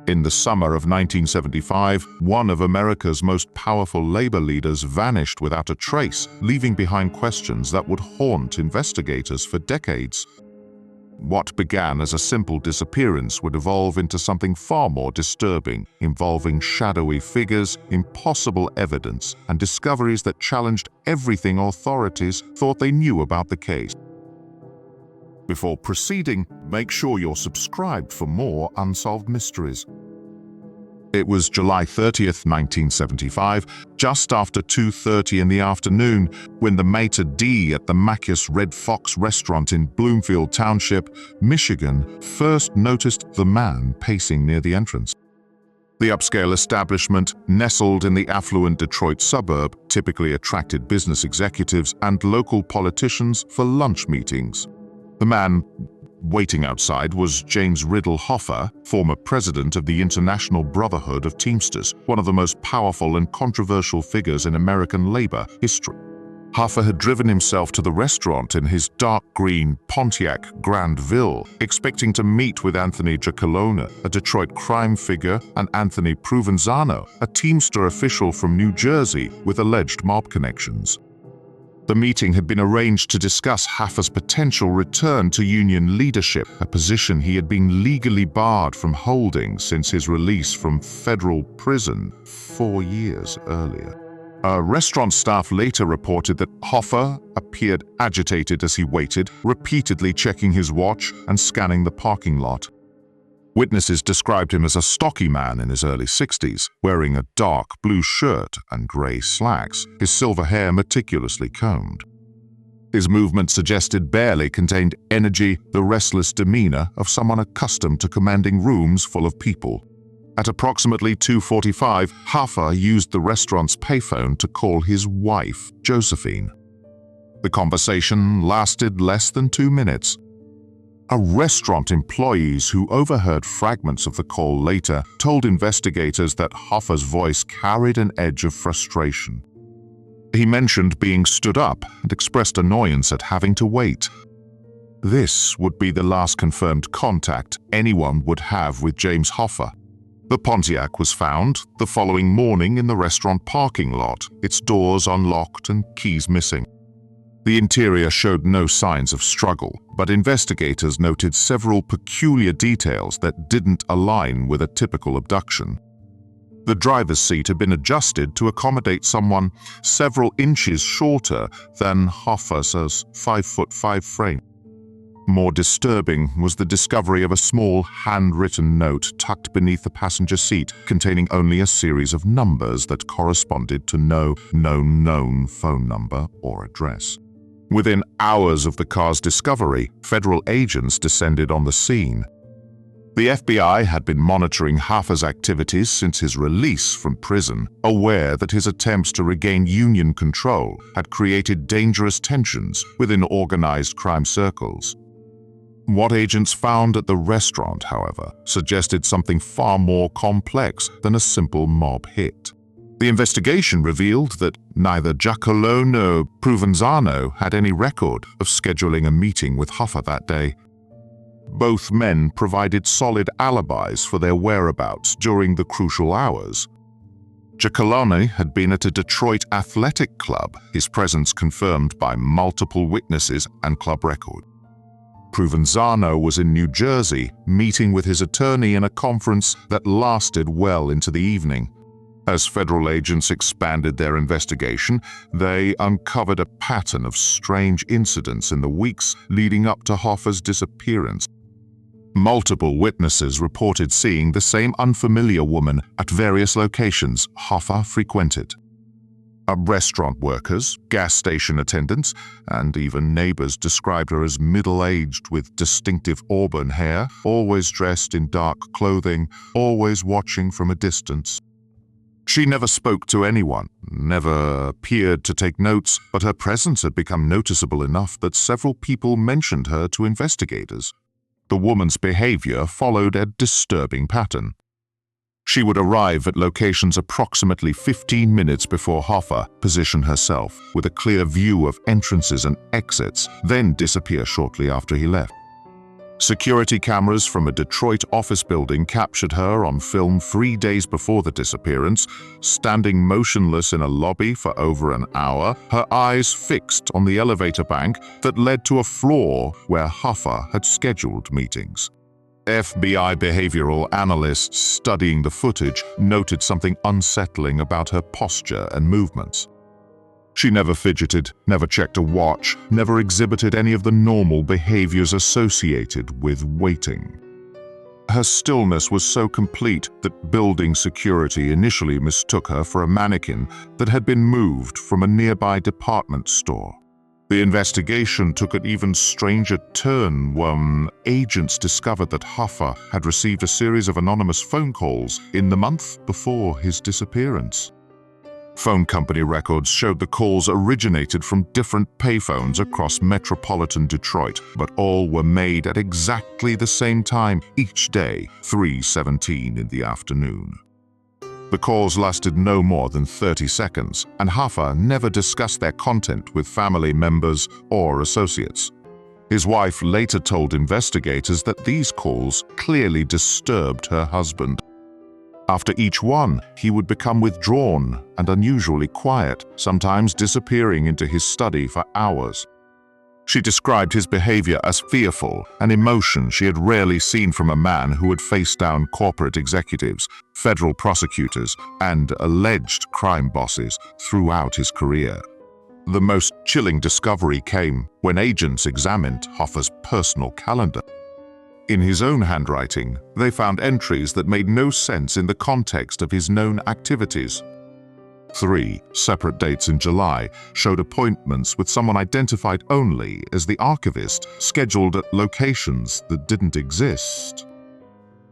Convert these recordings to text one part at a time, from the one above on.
In the summer of 1975, one of America's most powerful labor leaders vanished without a trace, leaving behind questions that would haunt investigators for decades. What began as a simple disappearance would evolve into something far more disturbing, involving shadowy figures, impossible evidence, and discoveries that challenged everything authorities thought they knew about the case. Before proceeding, make sure you're subscribed for more unsolved mysteries. It was July 30th, 1975, just after 2:30 in the afternoon, when the maitre d' at the Macias Red Fox restaurant in Bloomfield Township, Michigan, first noticed the man pacing near the entrance. The upscale establishment, nestled in the affluent Detroit suburb, typically attracted business executives and local politicians for lunch meetings. The man waiting outside was James Riddle Hoffa, former president of the International Brotherhood of Teamsters, one of the most powerful and controversial figures in American labor history. Hoffa had driven himself to the restaurant in his dark green Pontiac Grand Ville, expecting to meet with Anthony Giacalone, a Detroit crime figure, and Anthony Provenzano, a Teamster official from New Jersey with alleged mob connections. The meeting had been arranged to discuss Hoffa's potential return to union leadership, a position he had been legally barred from holding since his release from federal prison 4 years earlier. Restaurant staff later reported that Hoffa appeared agitated as he waited, repeatedly checking his watch and scanning the parking lot. Witnesses described him as a stocky man in his early 60s, wearing a dark blue shirt and grey slacks, his silver hair meticulously combed. His movement suggested barely contained energy, the restless demeanor of someone accustomed to commanding rooms full of people. At approximately 2:45, Hoffa used the restaurant's payphone to call his wife, Josephine. The conversation lasted less than 2 minutes. Restaurant employees who overheard fragments of the call later told investigators that Hoffa's voice carried an edge of frustration. He mentioned being stood up and expressed annoyance at having to wait. This would be the last confirmed contact anyone would have with James Hoffa. The Pontiac was found the following morning in the restaurant parking lot, its doors unlocked and keys missing. The interior showed no signs of struggle, but investigators noted several peculiar details that didn't align with a typical abduction. The driver's seat had been adjusted to accommodate someone several inches shorter than Hoffa's 5'5" frame. More disturbing was the discovery of a small handwritten note tucked beneath the passenger seat, containing only a series of numbers that corresponded to no known phone number or address. Within hours of the car's discovery, federal agents descended on the scene. The FBI had been monitoring Hoffa's activities since his release from prison, aware that his attempts to regain union control had created dangerous tensions within organized crime circles. What agents found at the restaurant, however, suggested something far more complex than a simple mob hit. The investigation revealed that neither Giacalone nor Provenzano had any record of scheduling a meeting with Hoffa that day. Both men provided solid alibis for their whereabouts during the crucial hours. Giacalone had been at a Detroit athletic club, his presence confirmed by multiple witnesses and club record. Provenzano was in New Jersey, meeting with his attorney in a conference that lasted well into the evening. As federal agents expanded their investigation, they uncovered a pattern of strange incidents in the weeks leading up to Hoffa's disappearance. Multiple witnesses reported seeing the same unfamiliar woman at various locations Hoffa frequented. Restaurant workers, gas station attendants, and even neighbors described her as middle-aged with distinctive auburn hair, always dressed in dark clothing, always watching from a distance. She never spoke to anyone, never appeared to take notes, but her presence had become noticeable enough that several people mentioned her to investigators. The woman's behavior followed a disturbing pattern. She would arrive at locations approximately 15 minutes before Hoffa, position herself with a clear view of entrances and exits, then disappear shortly after he left. Security cameras from a Detroit office building captured her on film 3 days before the disappearance, standing motionless in a lobby for over an hour, her eyes fixed on the elevator bank that led to a floor where Hoffa had scheduled meetings. FBI behavioral analysts studying the footage noted something unsettling about her posture and movements. She never fidgeted, never checked a watch, never exhibited any of the normal behaviors associated with waiting. Her stillness was so complete that building security initially mistook her for a mannequin that had been moved from a nearby department store. The investigation took an even stranger turn when agents discovered that Hoffa had received a series of anonymous phone calls in the month before his disappearance. Phone company records showed the calls originated from different payphones across metropolitan Detroit, but all were made at exactly the same time each day, 3:17 in the afternoon. The calls lasted no more than 30 seconds, and Hoffa never discussed their content with family members or associates. His wife later told investigators that these calls clearly disturbed her husband. After each one, he would become withdrawn and unusually quiet, sometimes disappearing into his study for hours. She described his behavior as fearful, an emotion she had rarely seen from a man who had faced down corporate executives, federal prosecutors, and alleged crime bosses throughout his career. The most chilling discovery came when agents examined Hoffa's personal calendar. In his own handwriting, they found entries that made no sense in the context of his known activities. 3 separate dates in July showed appointments with someone identified only as the archivist, scheduled at locations that didn't exist.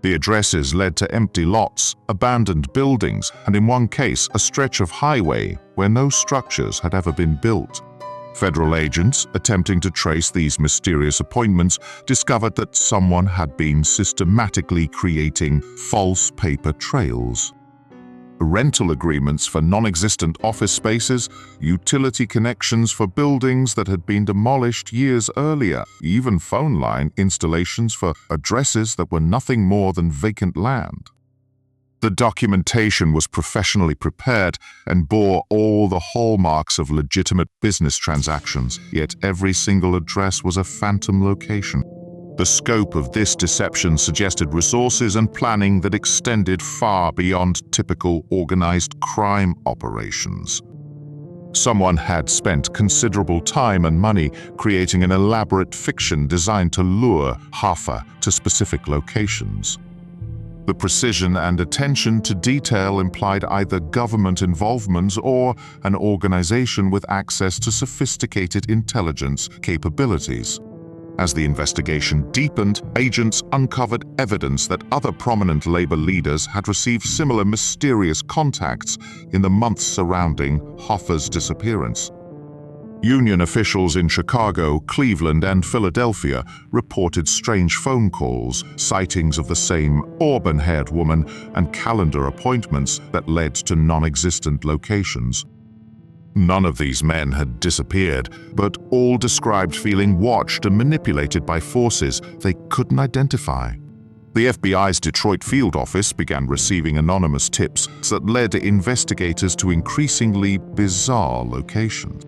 The addresses led to empty lots, abandoned buildings, and in one case, a stretch of highway where no structures had ever been built. Federal agents, attempting to trace these mysterious appointments, discovered that someone had been systematically creating false paper trails. Rental agreements for non-existent office spaces, utility connections for buildings that had been demolished years earlier, even phone line installations for addresses that were nothing more than vacant land. The documentation was professionally prepared and bore all the hallmarks of legitimate business transactions, yet every single address was a phantom location. The scope of this deception suggested resources and planning that extended far beyond typical organized crime operations. Someone had spent considerable time and money creating an elaborate fiction designed to lure Hoffa to specific locations. The precision and attention to detail implied either government involvement or an organization with access to sophisticated intelligence capabilities. As the investigation deepened, agents uncovered evidence that other prominent labor leaders had received similar mysterious contacts in the months surrounding Hoffa's disappearance. Union officials in Chicago, Cleveland, and Philadelphia reported strange phone calls, sightings of the same auburn-haired woman, and calendar appointments that led to non-existent locations. None of these men had disappeared, but all described feeling watched and manipulated by forces they couldn't identify. The FBI's Detroit field office began receiving anonymous tips that led investigators to increasingly bizarre locations.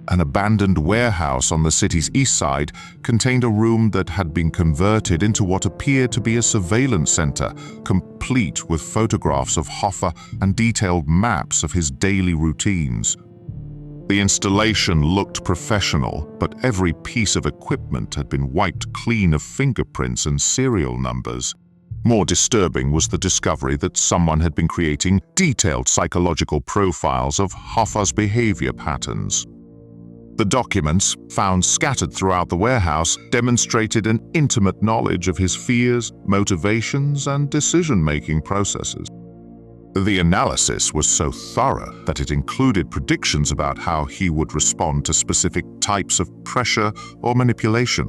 An abandoned warehouse on the city's east side contained a room that had been converted into what appeared to be a surveillance center, complete with photographs of Hoffa and detailed maps of his daily routines. The installation looked professional, but every piece of equipment had been wiped clean of fingerprints and serial numbers. More disturbing was the discovery that someone had been creating detailed psychological profiles of Hoffa's behavior patterns. The documents, found scattered throughout the warehouse, demonstrated an intimate knowledge of his fears, motivations, and decision-making processes. The analysis was so thorough that it included predictions about how he would respond to specific types of pressure or manipulation.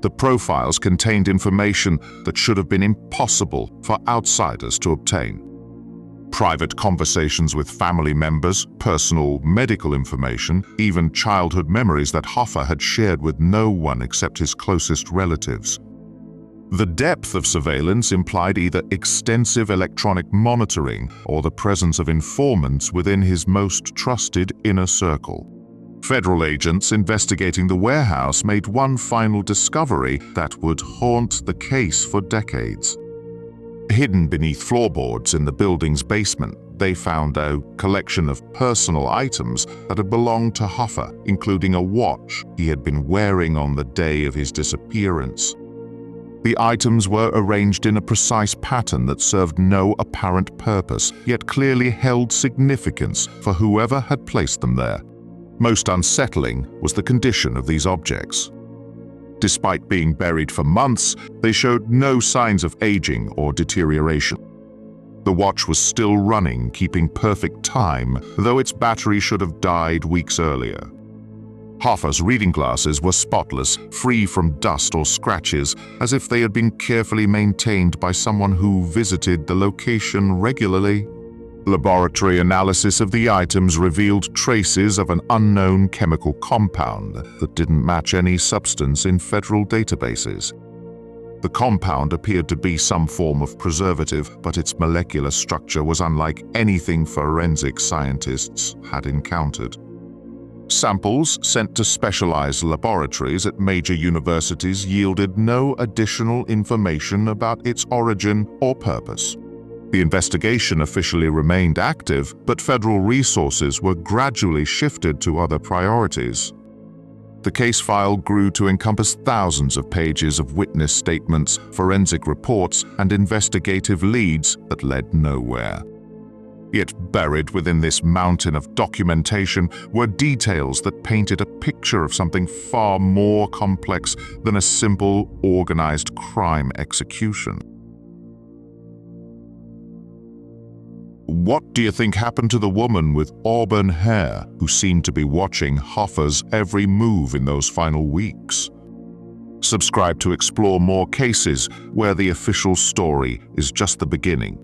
The profiles contained information that should have been impossible for outsiders to obtain. Private conversations with family members, personal medical information, even childhood memories that Hoffa had shared with no one except his closest relatives. The depth of surveillance implied either extensive electronic monitoring or the presence of informants within his most trusted inner circle. Federal agents investigating the warehouse made one final discovery that would haunt the case for decades. Hidden beneath floorboards in the building's basement, they found a collection of personal items that had belonged to Hoffa, including a watch he had been wearing on the day of his disappearance. The items were arranged in a precise pattern that served no apparent purpose, yet clearly held significance for whoever had placed them there. Most unsettling was the condition of these objects. Despite being buried for months, they showed no signs of aging or deterioration. The watch was still running, keeping perfect time, though its battery should have died weeks earlier. Hoffa's reading glasses were spotless, free from dust or scratches, as if they had been carefully maintained by someone who visited the location regularly. Laboratory analysis of the items revealed traces of an unknown chemical compound that didn't match any substance in federal databases. The compound appeared to be some form of preservative, but its molecular structure was unlike anything forensic scientists had encountered. Samples sent to specialized laboratories at major universities yielded no additional information about its origin or purpose. The investigation officially remained active, but federal resources were gradually shifted to other priorities. The case file grew to encompass thousands of pages of witness statements, forensic reports, and investigative leads that led nowhere. Yet buried within this mountain of documentation were details that painted a picture of something far more complex than a simple, organized crime execution. What do you think happened to the woman with auburn hair who seemed to be watching Hoffa's every move in those final weeks? Subscribe to explore more cases where the official story is just the beginning.